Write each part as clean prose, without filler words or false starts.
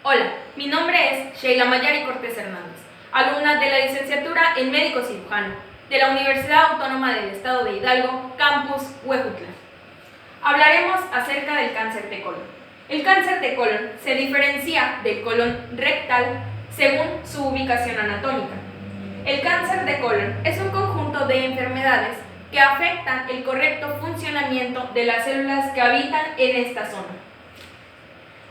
Hola, mi nombre es Sheila Mayari Cortés Hernández, alumna de la licenciatura en Médico Cirujano de la Universidad Autónoma del Estado de Hidalgo, Campus Huejutla. Hablaremos acerca del cáncer de colon. El cáncer de colon se diferencia del colon rectal según su ubicación anatómica. El cáncer de colon es un conjunto de enfermedades que afectan el correcto funcionamiento de las células que habitan en esta zona.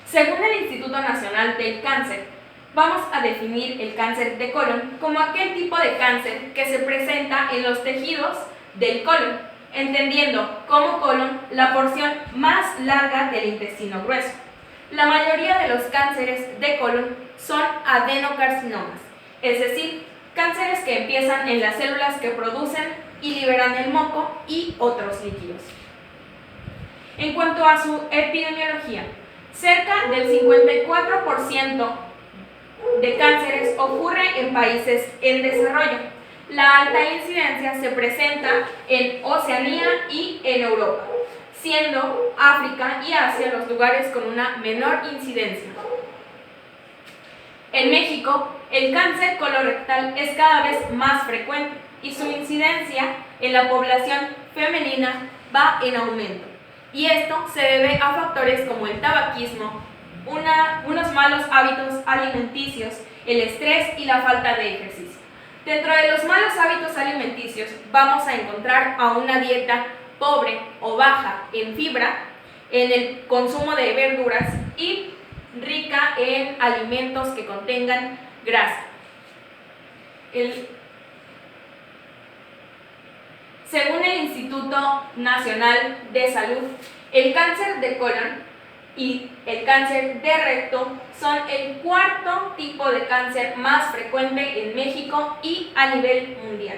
Según el Instituto Nacional del Cáncer, vamos a definir el cáncer de colon como aquel tipo de cáncer que se presenta en los tejidos del colon, entendiendo como colon la porción más larga del intestino grueso. La mayoría de los cánceres de colon son adenocarcinomas, es decir, cánceres que empiezan en las células que producen y liberan el moco y otros líquidos. En cuanto a su epidemiología, cerca del 54% de cánceres ocurre en países en desarrollo. La alta incidencia se presenta en Oceanía y en Europa, siendo África y Asia los lugares con una menor incidencia. En México, el cáncer colorectal es cada vez más frecuente y su incidencia en la población femenina va en aumento. Y esto se debe a factores como el tabaquismo, unos malos hábitos alimenticios, el estrés y la falta de ejercicio. Dentro de los malos hábitos alimenticios vamos a encontrar a una dieta pobre o baja en fibra, en el consumo de verduras y rica en alimentos que contengan grasa. Según el Instituto Nacional de Salud, el cáncer de colon y el cáncer de recto son el cuarto tipo de cáncer más frecuente en México y a nivel mundial,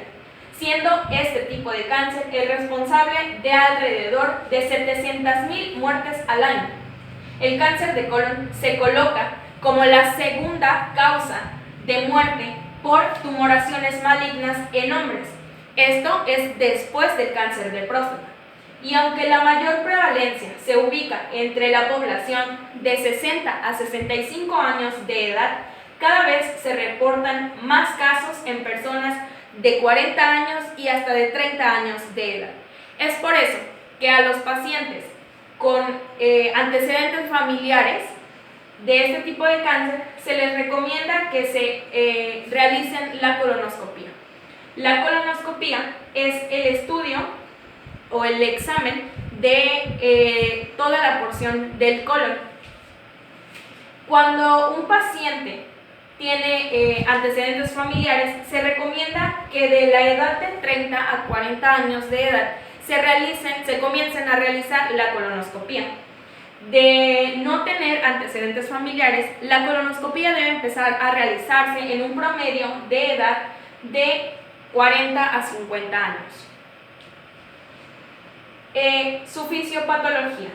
siendo este tipo de cáncer el responsable de alrededor de 700,000 muertes al año. El cáncer de colon se coloca como la segunda causa de muerte por tumoraciones malignas en hombres. Esto es después del cáncer de próstata. Y aunque la mayor prevalencia se ubica entre la población de 60 a 65 años de edad, cada vez se reportan más casos en personas de 40 años y hasta de 30 años de edad. Es por eso que a los pacientes con antecedentes familiares de este tipo de cáncer se les recomienda que se realicen la colonoscopia. La colonoscopia es el estudio o el examen de toda la porción del colon. Cuando un paciente tiene antecedentes familiares, se recomienda que de la edad de 30 a 40 años de edad se comiencen a realizar la colonoscopia. De no tener antecedentes familiares, la colonoscopia debe empezar a realizarse en un promedio de edad de 40 a 50 años. Su fisiopatología.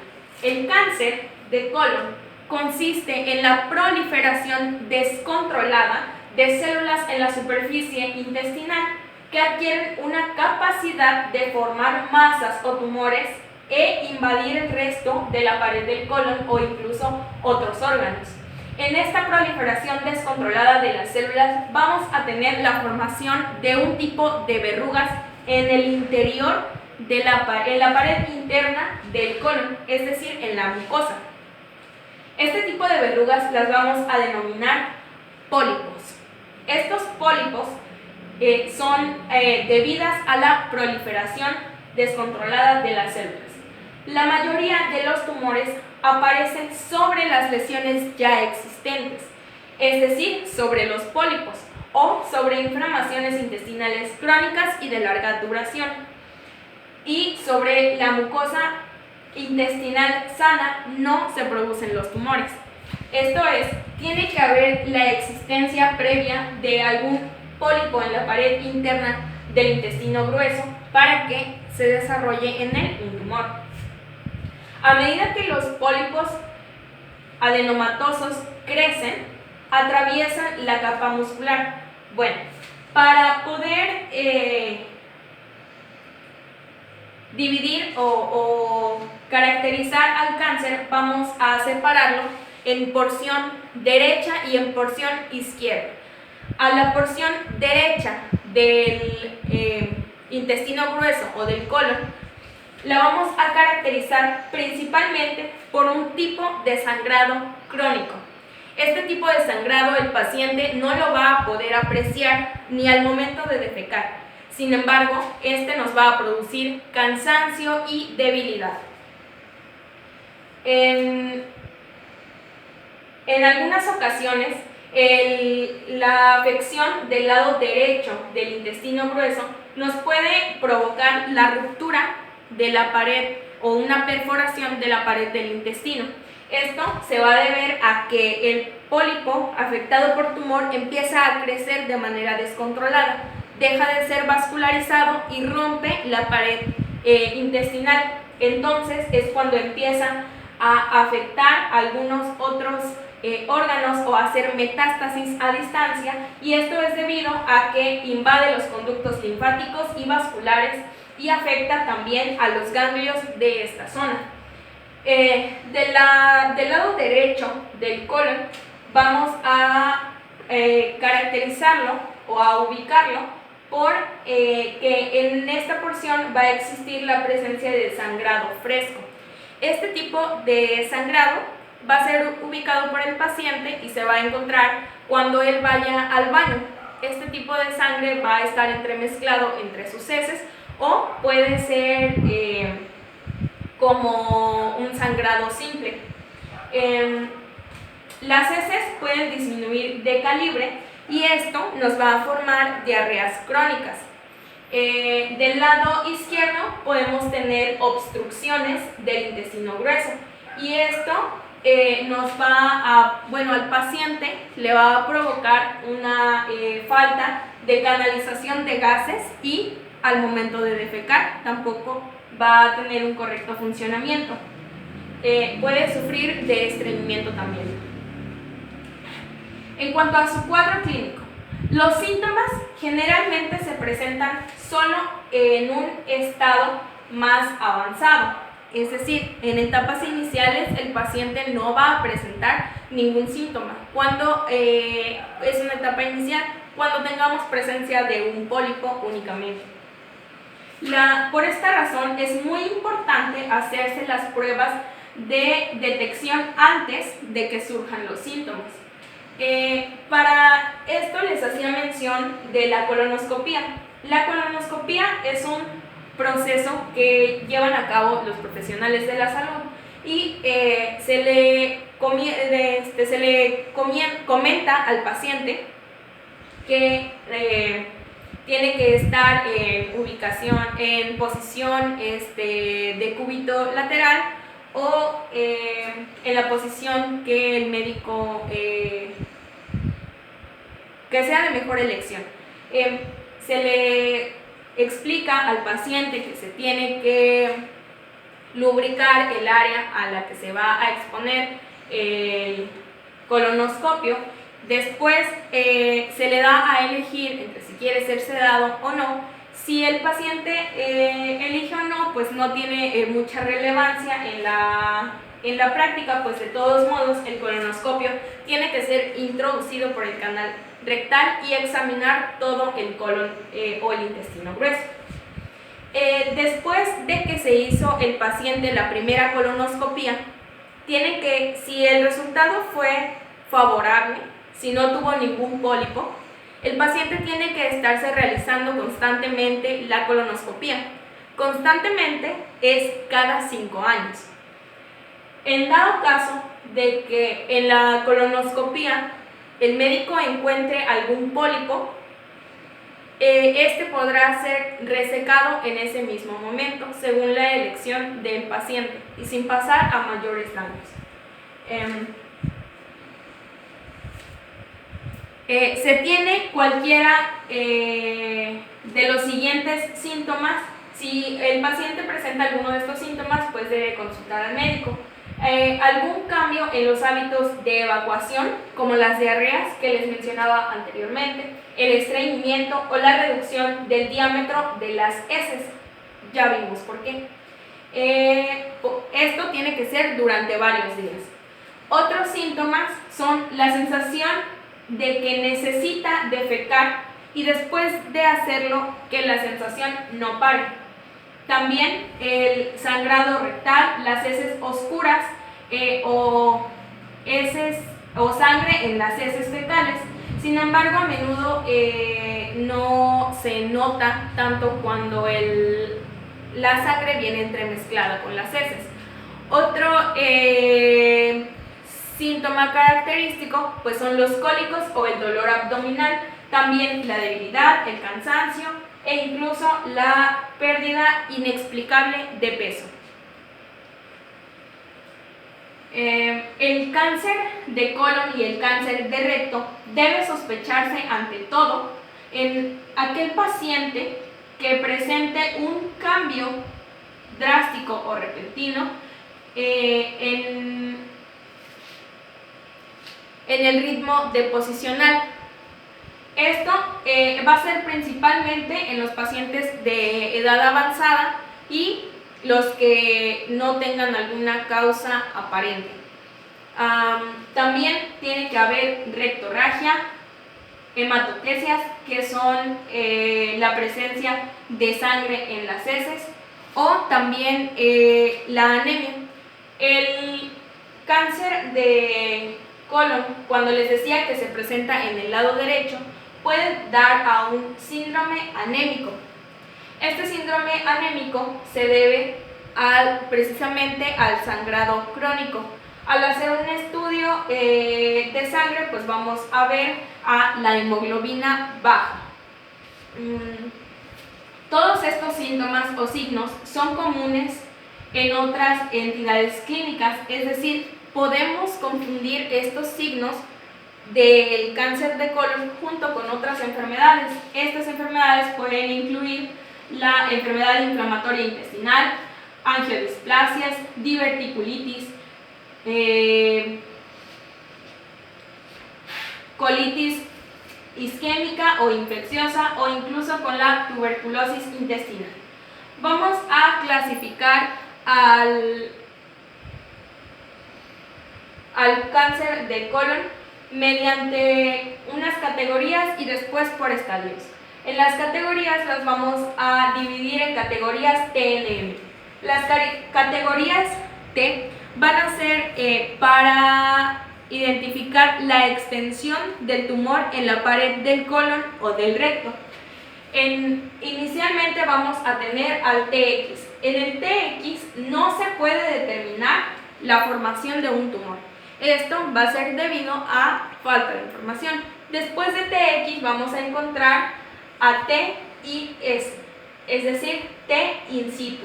El cáncer de colon consiste en la proliferación descontrolada de células en la superficie intestinal que adquieren una capacidad de formar masas o tumores e invadir el resto de la pared del colon o incluso otros órganos. En esta proliferación descontrolada de las células vamos a tener la formación de un tipo de verrugas en el interior de la pared interna del colon, es decir, en la mucosa. Este tipo de verrugas las vamos a denominar pólipos. Estos pólipos son debidas a la proliferación descontrolada de las células. La mayoría de los tumores aparecen sobre las lesiones ya existentes, es decir, sobre los pólipos o sobre inflamaciones intestinales crónicas y de larga duración. Y sobre la mucosa intestinal sana no se producen los tumores. Esto es, tiene que haber la existencia previa de algún pólipo en la pared interna del intestino grueso para que se desarrolle en él un tumor. A medida que los pólipos adenomatosos crecen, atraviesan la capa muscular. Bueno, para poder dividir o caracterizar al cáncer, vamos a separarlo en porción derecha y en porción izquierda. A la porción derecha del intestino grueso o del colon la vamos a caracterizar principalmente por un tipo de sangrado crónico. Este tipo de sangrado el paciente no lo va a poder apreciar ni al momento de defecar. Sin embargo, este nos va a producir cansancio y debilidad. En algunas ocasiones, la afección del lado derecho del intestino grueso nos puede provocar la ruptura de la pared o una perforación de la pared del intestino. Esto se va a deber a que el pólipo afectado por tumor empieza a crecer de manera descontrolada, deja de ser vascularizado y rompe la pared intestinal. Entonces es cuando empieza a afectar algunos otros órganos o a hacer metástasis a distancia, y esto es debido a que invade los conductos linfáticos y vasculares y afecta también a los ganglios de esta zona. Del lado derecho del colon vamos a caracterizarlo o a ubicarlo por que en esta porción va a existir la presencia de sangrado fresco. Este tipo de sangrado va a ser ubicado por el paciente y se va a encontrar cuando él vaya al baño. Este tipo de sangre va a estar entremezclado entre sus heces o puede ser como un sangrado simple. Las heces pueden disminuir de calibre y esto nos va a formar diarreas crónicas. Del lado izquierdo podemos tener obstrucciones del intestino grueso y esto nos va al paciente le va a provocar una falta de canalización de gases y al momento de defecar tampoco va a tener un correcto funcionamiento. Puede sufrir de estreñimiento también. En cuanto a su cuadro clínico, los síntomas generalmente se presentan solo en un estado más avanzado, es decir, en etapas iniciales el paciente no va a presentar ningún síntoma. Cuando es una etapa inicial, cuando tengamos presencia de un pólipo únicamente. Por esta razón es muy importante hacerse las pruebas de detección antes de que surjan los síntomas. Para esto les hacía mención de la colonoscopía. La colonoscopía es un proceso que llevan a cabo los profesionales de la salud y se le comenta al paciente que tiene que estar en posición de cúbito lateral o en la posición que el médico que sea de mejor elección. Se le explica al paciente que se tiene que lubricar el área a la que se va a exponer el colonoscopio. Después se le da a elegir entre si quiere ser sedado o no. Si el paciente elige o no, pues no tiene mucha relevancia en la práctica, pues de todos modos el colonoscopio tiene que ser introducido por el canal rectal y examinar todo el colon o el intestino grueso. Después de que se hizo el paciente la primera colonoscopía, si el resultado fue favorable, si no tuvo ningún pólipo, el paciente tiene que estarse realizando constantemente la colonoscopía. Constantemente es cada 5 años. En dado caso de que en la colonoscopía el médico encuentre algún pólipo, este podrá ser resecado en ese mismo momento, según la elección del paciente y sin pasar a mayores daños. Se tiene cualquiera de los siguientes síntomas. Si el paciente presenta alguno de estos síntomas, pues debe consultar al médico. Algún cambio en los hábitos de evacuación, como las diarreas que les mencionaba anteriormente, el estreñimiento o la reducción del diámetro de las heces. Ya vimos por qué. Esto tiene que ser durante varios días. Otros síntomas son la sensación de que necesita defecar y después de hacerlo que la sensación no pare. También el sangrado rectal, las heces oscuras o sangre en las heces fecales. Sin embargo, a menudo no se nota tanto cuando la sangre viene entremezclada con las heces. Otro síntoma característico pues son los cólicos o el dolor abdominal, también la debilidad, el cansancio e incluso la pérdida inexplicable de peso. El cáncer de colon y el cáncer de recto debe sospecharse ante todo en aquel paciente que presente un cambio drástico o repentino en el ritmo deposicional. Esto va a ser principalmente en los pacientes de edad avanzada y los que no tengan alguna causa aparente. También tiene que haber rectorragia, hematopesias, que son la presencia de sangre en las heces, o también la anemia. El cáncer de colon, cuando les decía que se presenta en el lado derecho, puede dar a un síndrome anémico. Este síndrome anémico se debe precisamente al sangrado crónico. Al hacer un estudio de sangre, pues vamos a ver a la hemoglobina baja. Todos estos síntomas o signos son comunes en otras entidades clínicas, es decir, podemos confundir estos signos del cáncer de colon junto con otras enfermedades. Estas enfermedades pueden incluir la enfermedad inflamatoria intestinal, angiodisplasias, diverticulitis, colitis isquémica o infecciosa o incluso con la tuberculosis intestinal. Vamos a clasificar al cáncer de colon mediante unas categorías y después por estadios. En las categorías las vamos a dividir en categorías TLM. Las categorías T van a ser para identificar la extensión del tumor en la pared del colon o del recto. Inicialmente vamos a tener al TX. En el TX no se puede determinar la formación de un tumor. Esto va a ser debido a falta de información. Después de TX vamos a encontrar a T y S, es decir, T in situ.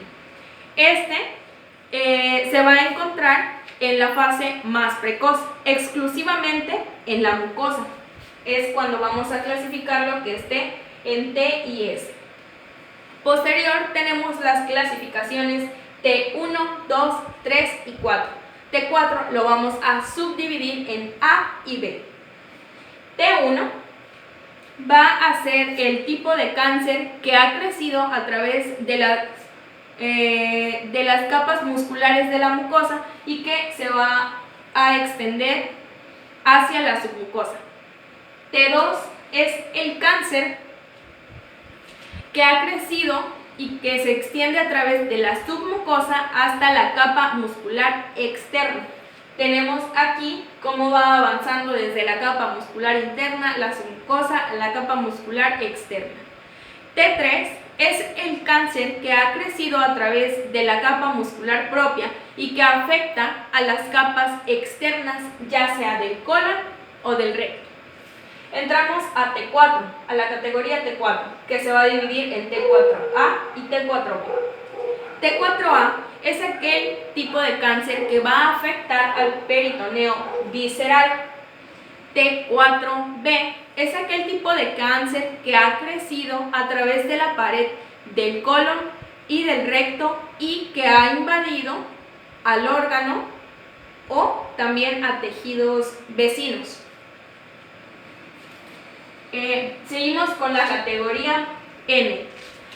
Se va a encontrar en la fase más precoz, exclusivamente en la mucosa. Es cuando vamos a clasificar lo que esté en T y S. Posterior tenemos las clasificaciones T1, 2, 3 y 4. T4 lo vamos a subdividir en A y B. T1 va a ser el tipo de cáncer que ha crecido a través de las capas musculares de la mucosa y que se va a extender hacia la submucosa. T2 es el cáncer que ha crecido y que se extiende a través de la submucosa hasta la capa muscular externa. Tenemos aquí cómo va avanzando desde la capa muscular interna, la submucosa, la capa muscular externa. T3 es el cáncer que ha crecido a través de la capa muscular propia y que afecta a las capas externas, ya sea del colon o del recto. Entramos a T4, a la categoría T4, que se va a dividir en T4A y T4B. T4A es aquel tipo de cáncer que va a afectar al peritoneo visceral. T4B es aquel tipo de cáncer que ha crecido a través de la pared del colon y del recto y que ha invadido al órgano o también a tejidos vecinos. Seguimos con la categoría N.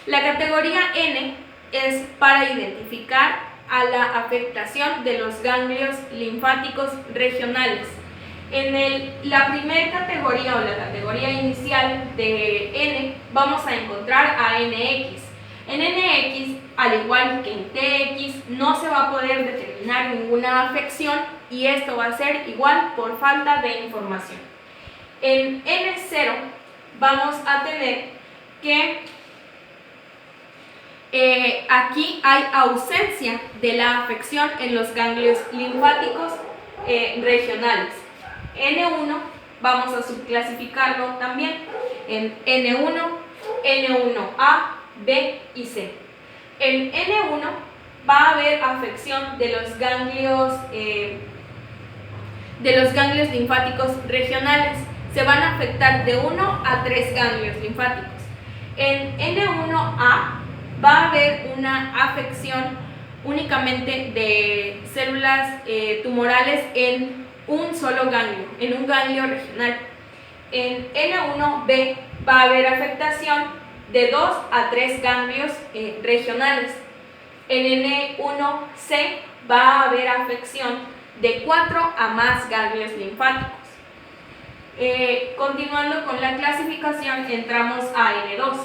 La categoría N es para identificar a la afectación de los ganglios linfáticos regionales. En la primera categoría o la categoría inicial de N vamos a encontrar a NX. En NX, al igual que en TX, no se va a poder determinar ninguna afección y esto va a ser igual por falta de información. En N0 vamos a tener que aquí hay ausencia de la afección en los ganglios linfáticos regionales. N1 vamos a subclasificarlo también en N1, N1A, B y C. En N1 va a haber afección de los ganglios linfáticos regionales. Se van a afectar de 1 a 3 ganglios linfáticos. En N1A va a haber una afección únicamente de células tumorales en un solo ganglio, en un ganglio regional. En N1B va a haber afectación de 2 a 3 ganglios regionales. En N1C va a haber afección de 4 a más ganglios linfáticos. Continuando con la clasificación, entramos a N2.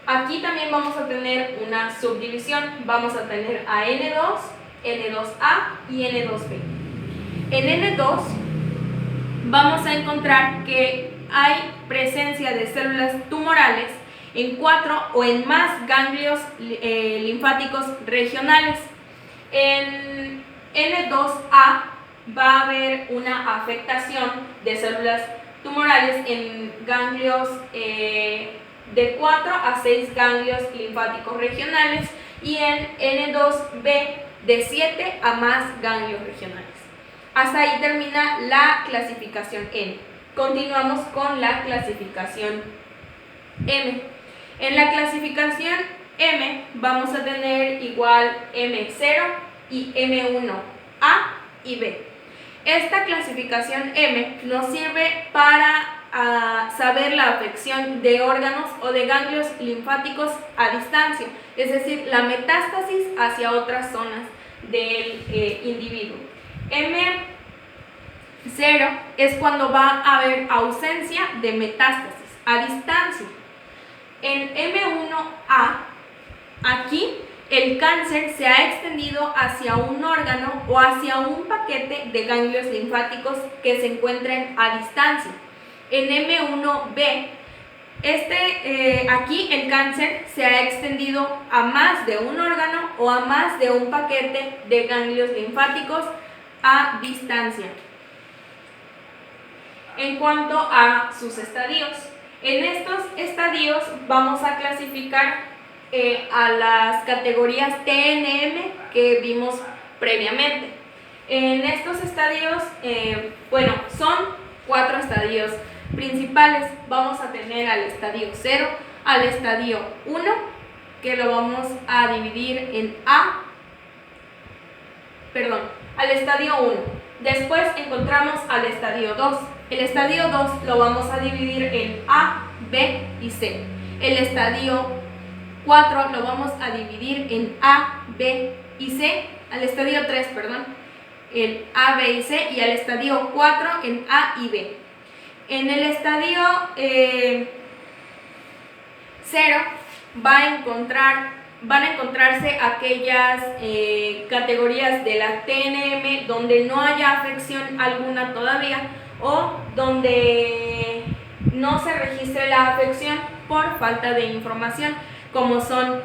Aquí también vamos a tener una subdivisión. Vamos a tener a N2, N2A y N2B. En N2 vamos a encontrar que hay presencia de células tumorales en 4 o en más ganglios linfáticos regionales. En N2A va a haber una afectación de células tumorales en ganglios de 4 a 6 ganglios linfáticos regionales y en N2B de 7 a más ganglios regionales. Hasta ahí termina la clasificación N. Continuamos con la clasificación M. En la clasificación M vamos a tener igual M0 y M1A y B. Esta clasificación M nos sirve para saber la afección de órganos o de ganglios linfáticos a distancia, es decir, la metástasis hacia otras zonas del individuo. M0 es cuando va a haber ausencia de metástasis a distancia. En M1A, aquí el cáncer se ha extendido hacia un órgano o hacia un paquete de ganglios linfáticos que se encuentren a distancia. En M1B, aquí el cáncer se ha extendido a más de un órgano o a más de un paquete de ganglios linfáticos a distancia. En cuanto a sus estadios, en estos estadios vamos a clasificar a las categorías TNM que vimos previamente. En estos estadios, son 4 estadios principales. Vamos a tener al estadio 0, al estadio 1, que lo vamos a dividir en al estadio 1. Después encontramos al estadio 2. El estadio 2 lo vamos a dividir en A, B y C. El estadio 4 lo vamos a dividir en A, B y C. Al estadio 3, el A, B y C. Y al estadio 4 en A y B. En el estadio 0 van a encontrarse aquellas categorías de la TNM donde no haya afección alguna todavía o donde no se registre la afección por falta de información, como son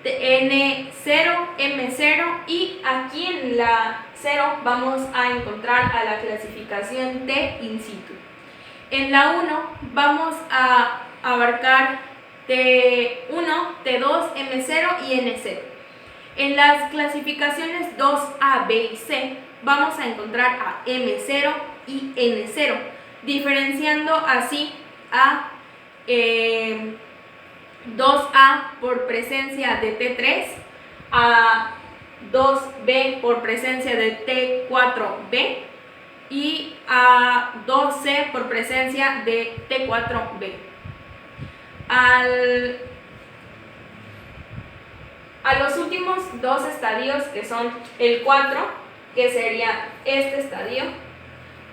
N0, M0 y aquí en la 0 vamos a encontrar a la clasificación T in situ. En la 1 vamos a abarcar T1, T2, M0 y N0. En las clasificaciones 2A, B y C vamos a encontrar a M0 y N0, diferenciando así a 2A por presencia de T3, a 2B por presencia de T4B y a 2C por presencia de T4B. A los últimos dos estadios, que son el 4, que sería este estadio,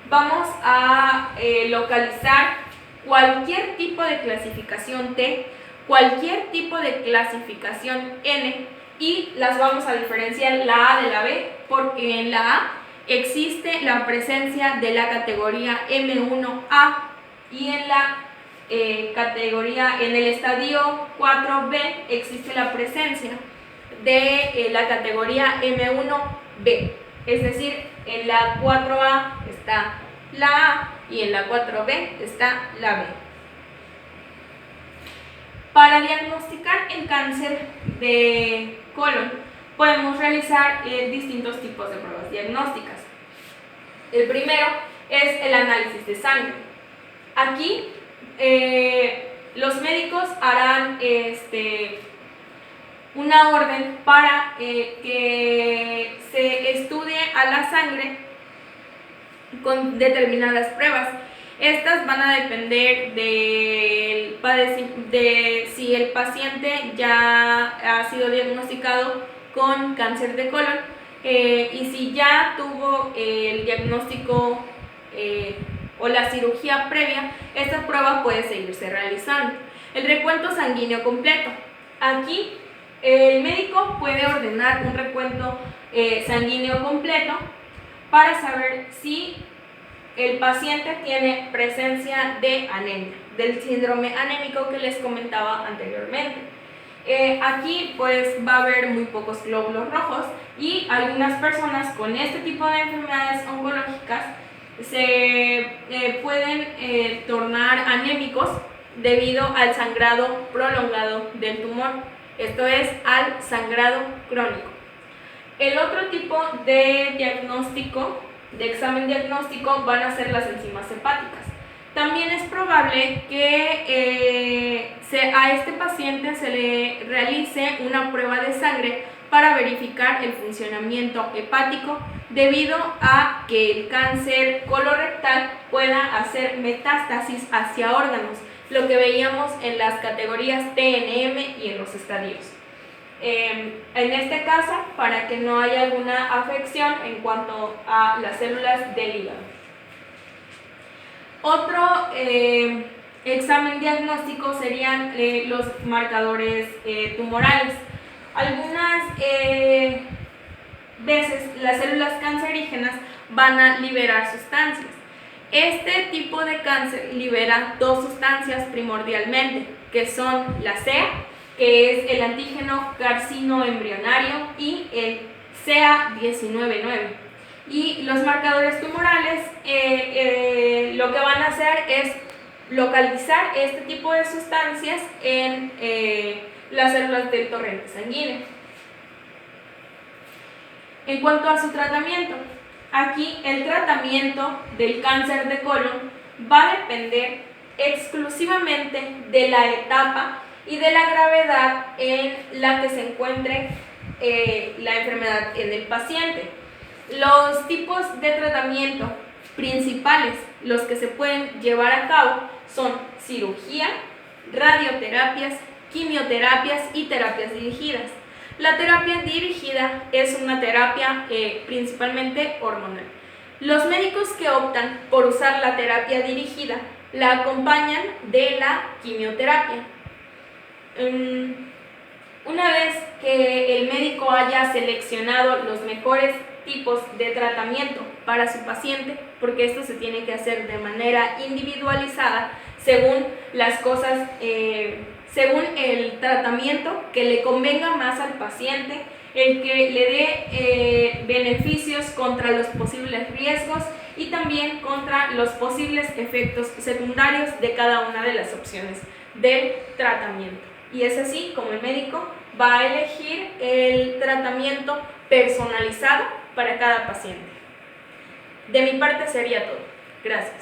vamos a localizar cualquier tipo de clasificación T, cualquier tipo de clasificación N, y las vamos a diferenciar la A de la B, porque en la A existe la presencia de la categoría M1A y en la categoría, en el estadio 4B existe la presencia de la categoría M1B, es decir, en la 4A está la A y en la 4B está la B. Para diagnosticar el cáncer de colon podemos realizar distintos tipos de pruebas diagnósticas. El primero es el análisis de sangre. Aquí los médicos harán una orden para que se estudie a la sangre con determinadas pruebas. Estas van a depender de si el paciente ya ha sido diagnosticado con cáncer de colon y si ya tuvo el diagnóstico o la cirugía previa, esta prueba puede seguirse realizando. El recuento sanguíneo completo. Aquí el médico puede ordenar un recuento sanguíneo completo para saber si el paciente tiene presencia de anemia, del síndrome anémico que les comentaba anteriormente. Aquí pues va a haber muy pocos glóbulos rojos y algunas personas con este tipo de enfermedades oncológicas se pueden tornar anémicos debido al sangrado prolongado del tumor, esto es, al sangrado crónico. El otro tipo de diagnóstico, de examen diagnóstico, van a ser las enzimas hepáticas. También es probable que a este paciente se le realice una prueba de sangre para verificar el funcionamiento hepático, debido a que el cáncer colorectal pueda hacer metástasis hacia órganos, lo que veíamos en las categorías TNM y en los estadios. En este caso, para que no haya alguna afección en cuanto a las células del hígado. Otro examen diagnóstico serían los marcadores tumorales. Algunas veces las células cancerígenas van a liberar sustancias. Este tipo de cáncer libera dos sustancias primordialmente, que son la CEA, que es el antígeno carcinoembrionario, y el CA19-9. Y los marcadores tumorales lo que van a hacer es localizar este tipo de sustancias en las células del torrente sanguíneo. En cuanto a su tratamiento, aquí el tratamiento del cáncer de colon va a depender exclusivamente de la etapa y de la gravedad en la que se encuentre la enfermedad en el paciente. Los tipos de tratamiento principales, los que se pueden llevar a cabo, son cirugía, radioterapias, quimioterapias y terapias dirigidas. La terapia dirigida es una terapia principalmente hormonal. Los médicos que optan por usar la terapia dirigida la acompañan de la quimioterapia. Una vez que el médico haya seleccionado los mejores tipos de tratamiento para su paciente, porque esto se tiene que hacer de manera individualizada según las cosas, según el tratamiento que le convenga más al paciente, el que le dé beneficios contra los posibles riesgos y también contra los posibles efectos secundarios de cada una de las opciones del tratamiento. Y es así como el médico va a elegir el tratamiento personalizado para cada paciente. De mi parte sería todo. Gracias.